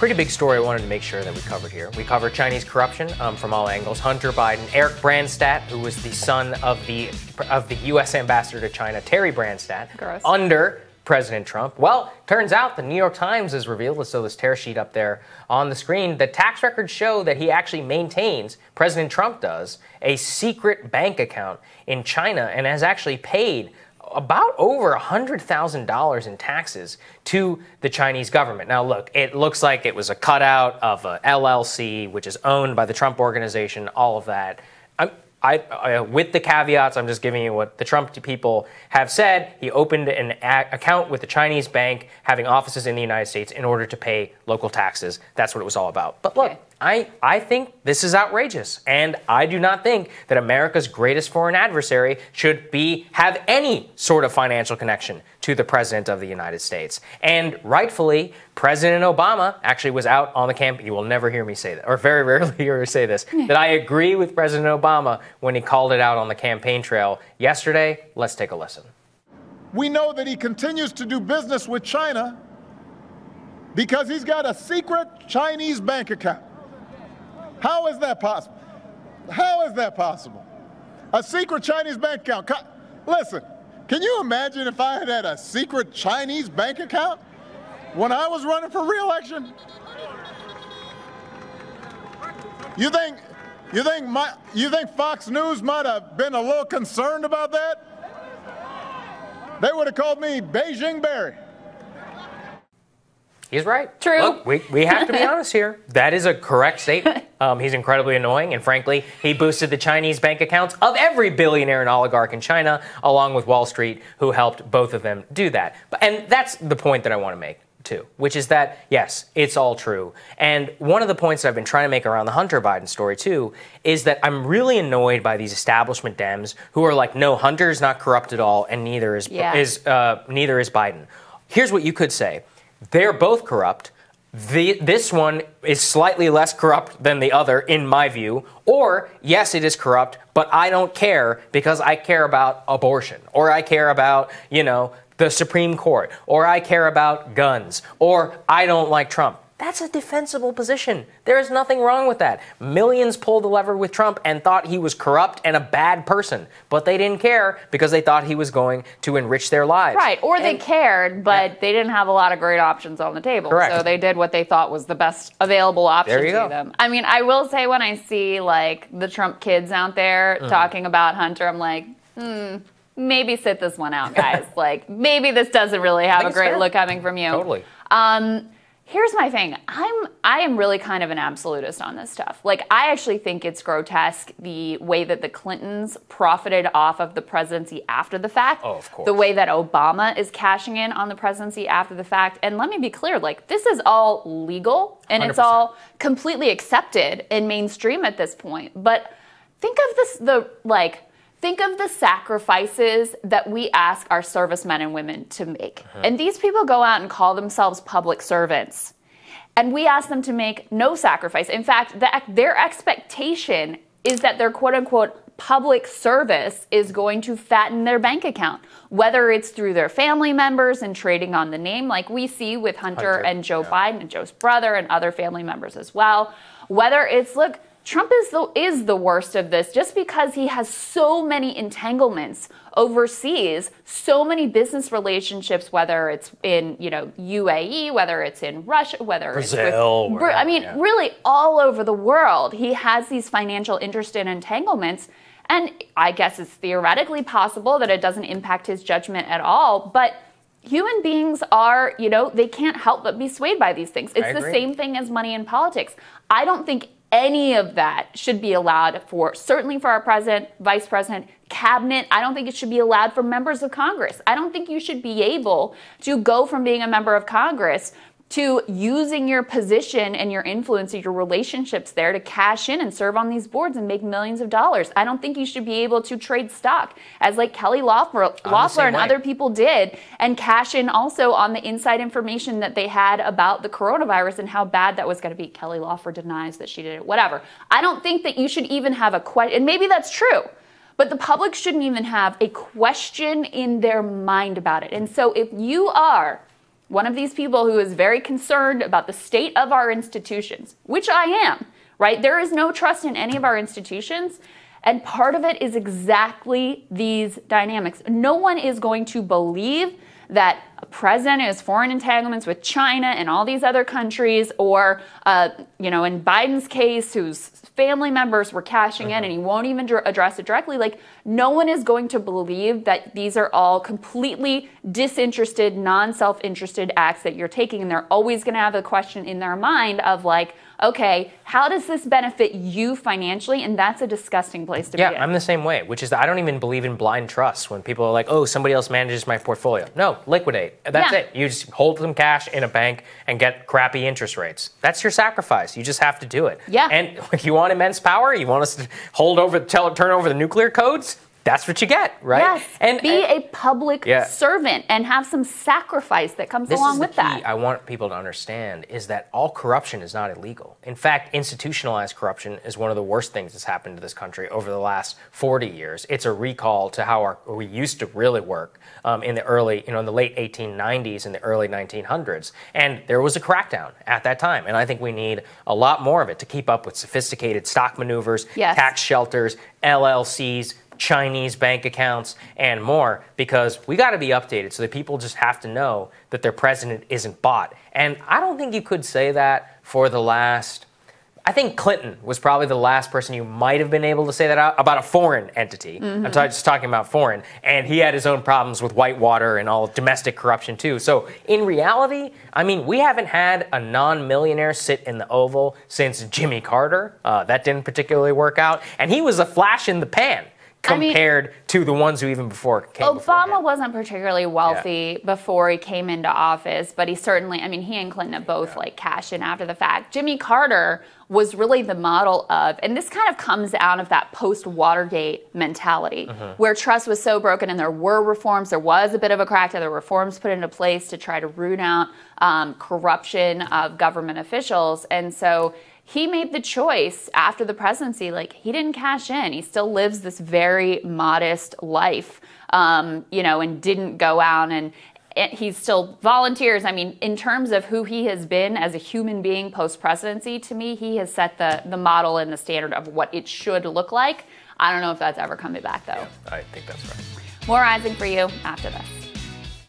Pretty big story I wanted to make sure that we covered here. We covered Chinese corruption from all angles. Hunter Biden, Eric Branstad, who was the son of the U.S. ambassador to China, Terry Branstad, under President Trump. Well, turns out the New York Times has revealed, so this tear sheet up there on the screen, the tax records show that he actually maintains, President Trump does, a secret bank account in China and has actually paid about over $100,000 in taxes to the Chinese government. Now, look, it looks like it was a cutout of a LLC, which is owned by the Trump organization, all of that. With the caveats, I'm just giving you what the Trump people have said. He opened an account with the Chinese bank having offices in the United States in order to pay local taxes. That's what it was all about. But look, I think this is outrageous. And I do not think that America's greatest foreign adversary should have any sort of financial connection to the President of the United States. And rightfully, President Obama actually was out on the campaign. You will never hear me say that, or very rarely hear me say this, that I agree with President Obama when he called it out on the campaign trail yesterday. Let's take a listen. We know that he continues to do business with China because he's got a secret Chinese bank account. How is that possible? How is that possible? A secret Chinese bank account. Listen, can you imagine if I had a secret Chinese bank account when I was running for re-election? You think Fox News might have been a little concerned about that? They would have called me Beijing Barry. He's right. True. Look, we have to be honest here. That is a correct statement. He's incredibly annoying, and frankly, he boosted the Chinese bank accounts of every billionaire and oligarch in China, along with Wall Street, who helped both of them do that. And that's the point that I want to make, too, which is that, yes, it's all true. And one of the points that I've been trying to make around the Hunter Biden story, too, is that I'm really annoyed by these establishment Dems who are like, no, Hunter is not corrupt at all, and neither is Biden. Here's what you could say. They're both corrupt. This one is slightly less corrupt than the other, in my view. Or, yes, it is corrupt, but I don't care because I care about abortion. Or I care about, the Supreme Court. Or I care about guns. Or I don't like Trump. That's a defensible position. There is nothing wrong with that. Millions pulled the lever with Trump and thought he was corrupt and a bad person. But they didn't care because they thought he was going to enrich their lives. Right. Or they cared, but they didn't have a lot of great options on the table. Correct. So they did what they thought was the best available option to them. I mean, I will say when I see the Trump kids out there talking about Hunter, I'm like, maybe sit this one out, guys. Maybe this doesn't really have a great look coming from you. Totally. Here's my thing. I am really kind of an absolutist on this stuff. I actually think it's grotesque the way that the Clintons profited off of the presidency after the fact. Oh, of course. The way that Obama is cashing in on the presidency after the fact. And let me be clear, this is all legal and 100%. It's all completely accepted and mainstream at this point. But think of think of the sacrifices that we ask our servicemen and women to make. And these people go out and call themselves public servants. And we ask them to make no sacrifice. In fact, their expectation is that their quote-unquote public service is going to fatten their bank account, whether it's through their family members and trading on the name like we see with Hunter and Joe Biden and Joe's brother and other family members as well. Whether it's, Trump is the worst of this just because he has so many entanglements overseas, so many business relationships, whether it's in, UAE, whether it's in Russia, whether Brazil, it's really all over the world. He has these financial interest and entanglements. And I guess it's theoretically possible that it doesn't impact his judgment at all. But human beings are, they can't help but be swayed by these things. It's the same thing as money in politics. I don't think any of that should be allowed certainly for our president, vice president, cabinet. I don't think it should be allowed for members of Congress. I don't think you should be able to go from being a member of Congress to using your position and your influence and your relationships there to cash in and serve on these boards and make millions of dollars. I don't think you should be able to trade stock as Kelly Loeffler and other people did and cash in also on the inside information that they had about the coronavirus and how bad that was going to be. Kelly Loeffler denies that she did it, whatever. I don't think that you should even have a question, and maybe that's true, but the public shouldn't even have a question in their mind about it. And so if you are one of these people who is very concerned about the state of our institutions, which I am, right? There is no trust in any of our institutions. And part of it is exactly these dynamics. No one is going to believe that a president has foreign entanglements with China and all these other countries, or, in Biden's case, whose family members were cashing in and he won't even address it directly. Like, no one is going to believe that these are all completely disinterested, non-self-interested acts that you're taking. And they're always going to have a question in their mind of like, okay, how does this benefit you financially? And that's a disgusting place to be in. Yeah, I'm the same way, which is that I don't even believe in blind trust when people are like, oh, somebody else manages my portfolio. No, liquidate. That's it. You just hold some cash in a bank and get crappy interest rates. That's your sacrifice. You just have to do it. Yeah. And if you want immense power, you want us to turn over the nuclear codes, that's what you get, right? Yes, and be a public servant and have some sacrifice that comes along with that. This is the key I want people to understand, is that all corruption is not illegal. In fact, institutionalized corruption is one of the worst things that's happened to this country over the last 40 years. It's a recall to how we used to really work in the late 1890s and the early 1900s. And there was a crackdown at that time. And I think we need a lot more of it to keep up with sophisticated stock maneuvers, tax shelters, LLCs, Chinese bank accounts, and more, because we got to be updated so that people just have to know that their president isn't bought. And I don't think you could say that for the last... I think Clinton was probably the last person you might have been able to say that about a foreign entity. I'm just talking about foreign. And he had his own problems with Whitewater and all domestic corruption too. So in reality, I mean, we haven't had a non-millionaire sit in the Oval since Jimmy Carter. That didn't particularly work out. And he was a flash in the pan compared to the ones who even before came Obama wasn't particularly wealthy before he came into office, but he certainly, he and Clinton have both cashed in after the fact. Jimmy Carter was really the model of, and this kind of comes out of that post-Watergate mentality, where trust was so broken and there were reforms, there was a bit of a crackdown, there were reforms put into place to try to root out corruption of government officials. And so he made the choice after the presidency, he didn't cash in. He still lives this very modest life, and didn't go out and he still volunteers. In terms of who he has been as a human being post-presidency, to me, he has set the model and the standard of what it should look like. I don't know if that's ever coming back, though. Yeah, I think that's right. More Rising for you after this.